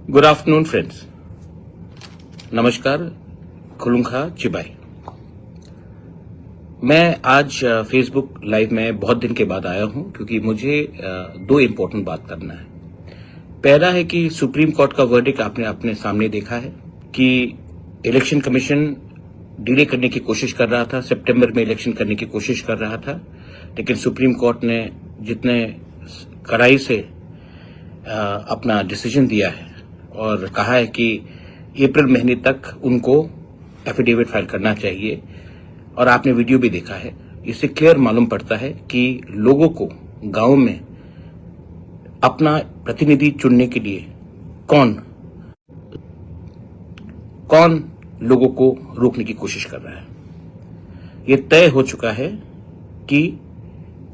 Good afternoon friends, नमस्कार, खुलुंखा चिबाई। मैं आज फेसबुक लाइव में बहुत दिन के बाद आया हूं क्योंकि मुझे दो इम्पोर्टेंट बात करना है। पहला है कि सुप्रीम कोर्ट का वर्डिक्ट आपने अपने सामने देखा है कि इलेक्शन कमीशन डिले करने की कोशिश कर रहा था, सितंबर में इलेक्शन करने की कोशिश कर रहा था, लेकिन सुप्रीम कोर्ट ने जितने कड़ाई से अपना डिसीजन दिया है और कहा है कि अप्रैल महीने तक उनको एफिडेविट फाइल करना चाहिए। और आपने वीडियो भी देखा है, इससे क्लियर मालूम पड़ता है कि लोगों को गांव में अपना प्रतिनिधि चुनने के लिए कौन लोगों को रोकने की कोशिश कर रहा है। ये तय हो चुका है कि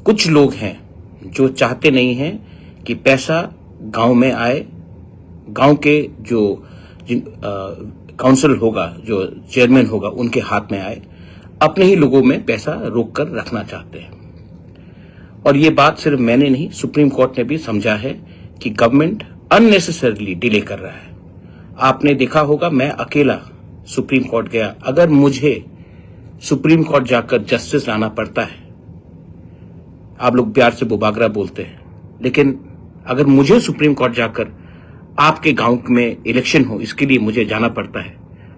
कुछ लोग हैं जो चाहते नहीं हैं कि पैसा गांव में आए, गांव के जो काउंसिल होगा, जो चेयरमैन होगा, उनके हाथ में आए, अपने ही लोगों में पैसा रोक कर रखना चाहते हैं। और ये बात सिर्फ मैंने नहीं, सुप्रीम कोर्ट ने भी समझा है कि गवर्नमेंट अननेसेसरली डिले कर रहा है। आपने देखा होगा, मैं अकेला सुप्रीम कोर्ट गया। अगर मुझे सुप्रीम कोर्ट जाकर जस्टिस लाना पड़ता है, आप लोग प्यार से बुबागरा बोलते हैं, लेकिन अगर मुझे सुप्रीम कोर्ट जाकर आपके गांव में इलेक्शन हो, इसके लिए मुझे जाना पड़ता है,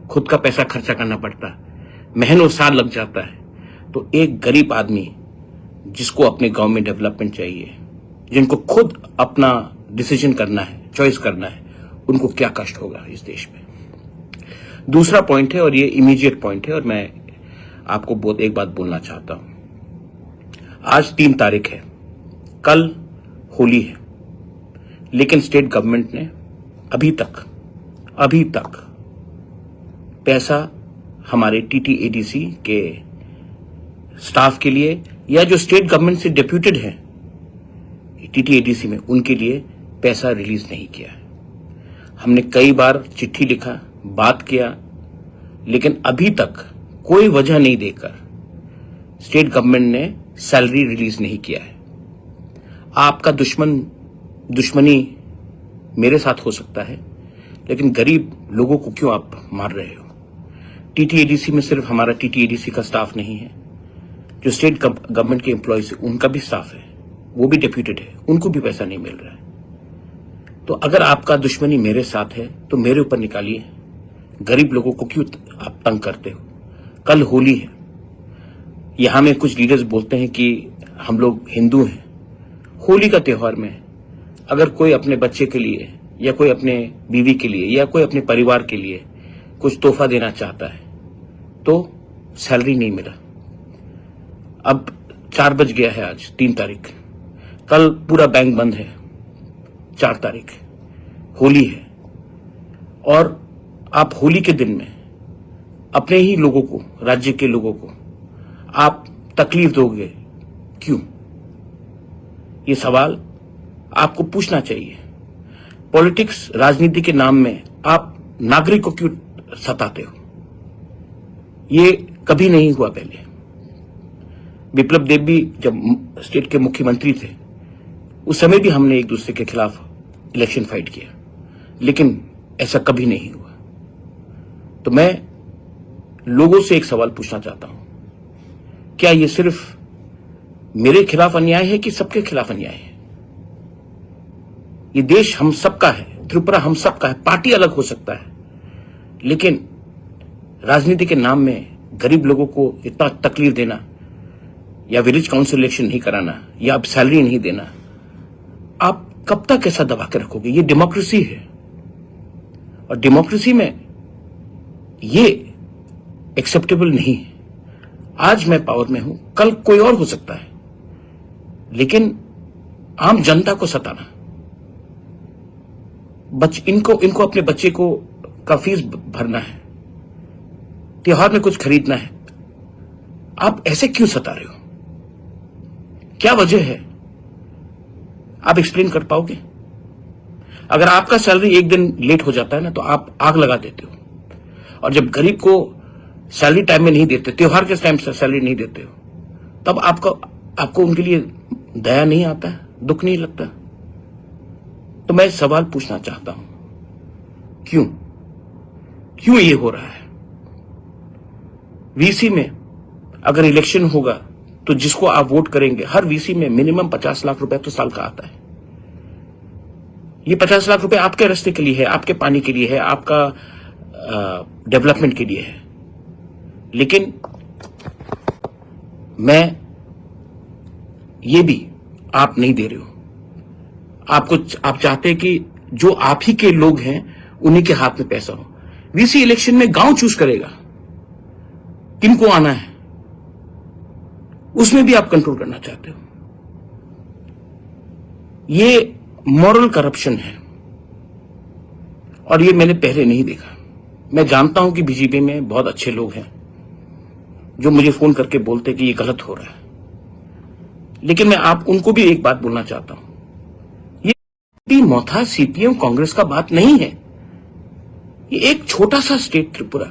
खुद का पैसा खर्चा करना पड़ता है, महीनों साल लग जाता है, तो एक गरीब आदमी जिसको अपने गांव में डेवलपमेंट चाहिए, जिनको खुद अपना डिसीजन करना है, चॉइस करना है, उनको क्या कष्ट होगा इस देश में। दूसरा पॉइंट है, और ये इमीडिएट पॉइंट है, और मैं आपको एक बात बोलना चाहता हूं। आज 3 तारीख है, कल होली है, लेकिन स्टेट गवर्नमेंट ने अभी तक पैसा हमारे टीटीएडीसी के स्टाफ के लिए, या जो स्टेट गवर्नमेंट से डेप्यूटेड हैं टीटीएडीसी में, उनके लिए पैसा रिलीज नहीं किया है। हमने कई बार चिट्ठी लिखा, बात किया, लेकिन अभी तक कोई वजह नहीं देकर स्टेट गवर्नमेंट ने सैलरी रिलीज नहीं किया है। आपका दुश्मनी मेरे साथ हो सकता है, लेकिन गरीब लोगों को क्यों आप मार रहे हो। टीटीएडीसी में सिर्फ हमारा टीटीएडीसी का स्टाफ नहीं है, जो स्टेट गवर्नमेंट के एम्प्लॉयज है उनका भी स्टाफ है, वो भी डेप्यूटेड है, उनको भी पैसा नहीं मिल रहा है। तो अगर आपका दुश्मनी मेरे साथ है तो मेरे ऊपर निकालिए, गरीब लोगों को क्यों आप तंग करते हो। कल होली है, यहां में कुछ लीडर्स बोलते हैं कि हम लोग हिंदू हैं। होली का त्योहार में अगर कोई अपने बच्चे के लिए, या कोई अपने बीवी के लिए, या कोई अपने परिवार के लिए कुछ तोहफा देना चाहता है, तो सैलरी नहीं मिला। अब 4 बज गया है, आज 3 तारीख, कल पूरा बैंक बंद है, 4 तारीख होली है, और आप होली के दिन में अपने ही लोगों को, राज्य के लोगों को आप तकलीफ दोगे क्यों। ये सवाल आपको पूछना चाहिए। पॉलिटिक्स, राजनीति के नाम में आप नागरिक को क्यों सताते हो। ये कभी नहीं हुआ पहले। विप्लव देव भी जब स्टेट के मुख्यमंत्री थे, उस समय भी हमने एक दूसरे के खिलाफ इलेक्शन फाइट किया, लेकिन ऐसा कभी नहीं हुआ। तो मैं लोगों से एक सवाल पूछना चाहता हूं, क्या ये सिर्फ मेरे खिलाफ अन्याय है कि सबके खिलाफ अन्याय है। ये देश हम सबका है, त्रिपुरा हम सबका है। पार्टी अलग हो सकता है, लेकिन राजनीति के नाम में गरीब लोगों को इतना तकलीफ देना, या विलेज काउंसिल इलेक्शन नहीं कराना, या अब सैलरी नहीं देना, आप कब तक ऐसा दबा के रखोगे। ये डेमोक्रेसी है, और डेमोक्रेसी में ये एक्सेप्टेबल नहीं है। आज मैं पावर में हूं, कल कोई और हो सकता है, लेकिन आम जनता को सताना, इनको अपने बच्चे को का फीस भरना है, त्योहार में कुछ खरीदना है, आप ऐसे क्यों सता रहे हो। क्या वजह है, आप एक्सप्लेन कर पाओगे। अगर आपका सैलरी एक दिन लेट हो जाता है ना, तो आप आग लगा देते हो, और जब गरीब को सैलरी टाइम में नहीं देते, त्योहार के टाइम सैलरी नहीं देते हो, तब आपको उनके लिए दया नहीं आता है, दुख नहीं लगता। तो मैं सवाल पूछना चाहता हूं, क्यों क्यों ये हो रहा है? वीसी में अगर इलेक्शन होगा तो जिसको आप वोट करेंगे, हर वीसी में मिनिमम 50 लाख रुपए तो साल का आता है। ये 50 लाख रुपए आपके रास्ते के लिए है, आपके पानी के लिए है, आपका डेवलपमेंट के लिए है। लेकिन मैं ये भी आप नहीं दे रहे हो। आप चाहते हैं कि जो आप ही के लोग हैं उन्हीं के हाथ में पैसा हो। वीसी इलेक्शन में गांव चूज करेगा किनको आना है, उसमें भी आप कंट्रोल करना चाहते हो। ये मॉरल करप्शन है और ये मैंने पहले नहीं देखा। मैं जानता हूं कि बीजेपी में बहुत अच्छे लोग हैं जो मुझे फोन करके बोलते कि ये गलत हो रहा है, लेकिन मैं आप उनको भी एक बात बोलना चाहता हूं, ये मौथा सीपीएम कांग्रेस का बात नहीं है। ये एक छोटा सा स्टेट त्रिपुरा,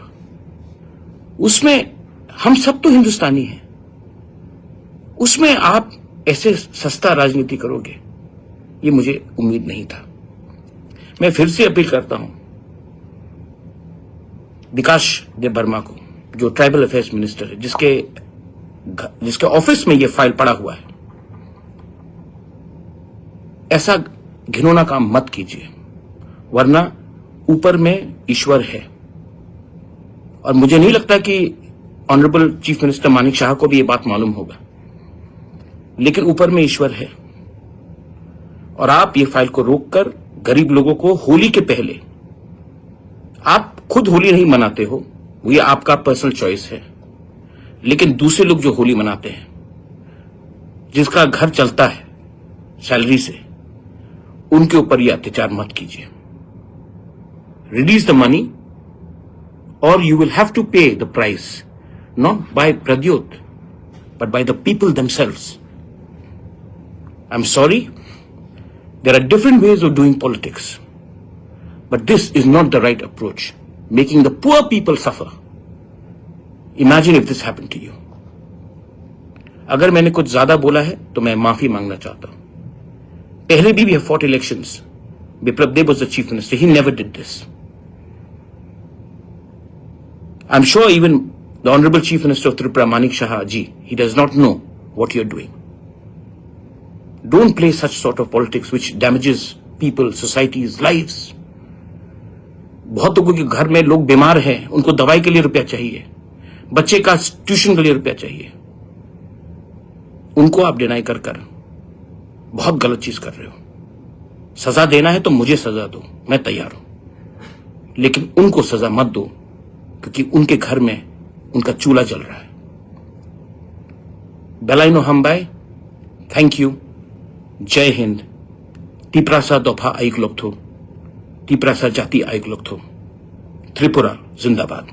उसमें हम सब तो हिंदुस्तानी हैं, उसमें आप ऐसे सस्ता राजनीति करोगे, ये मुझे उम्मीद नहीं था। मैं फिर से अपील करता हूं विकास देव वर्मा को, जो ट्राइबल अफेयर्स मिनिस्टर है, जिसके ऑफिस में ये फाइल पड़ा हुआ है, ऐसा घिनौना काम मत कीजिए, वरना ऊपर में ईश्वर है। और मुझे नहीं लगता कि honourable chief minister Manik Shah को भी ये बात मालूम होगा, लेकिन ऊपर में ईश्वर है। और आप ये फाइल को रोककर गरीब लोगों को होली के पहले, आप खुद होली नहीं मनाते हो, ये आपका पर्सनल चॉइस है, लेकिन दूसरे लोग जो होली मनाते हैं, जिसका घर चलता है सैलरी से, उनके ऊपर ये अत्याचार मत कीजिए। रिलीज द मनी और you will have to pay the price, not by Pradyot but by the people themselves. I'm sorry, there are different ways of doing politics, but this is not the right approach, making the poor people suffer. Imagine if this happened to you. अगर मैंने कुछ ज्यादा बोला है तो मैं माफी मांगना चाहता हूं। पहले भी we have fought elections. Biplab Deb was the chief minister. He never did this. I'm sure even the Honorable Chief Minister of Tripura, Manik Shah ji, he does not know what you're doing. Don't play such sort of politics which damages people, societies, lives. बहुत लोगों के घर में लोग बीमार हैं, उनको दवाई के लिए रुपया चाहिए, बच्चे का ट्यूशन के लिए रुपया चाहिए, उनको आप डिनाई कर बहुत गलत चीज कर रहे हो। सजा देना है तो मुझे सजा दो, मैं तैयार हूं, लेकिन उनको सजा मत दो, क्योंकि उनके घर में उनका चूल्हा जल रहा है। बेलाइनो हमबाई, थैंक यू, जय हिंद, तिप्रासा दोफा आइक लोग थो, तिप्रासा जाति आइक लोग थो, त्रिपुरा जिंदाबाद।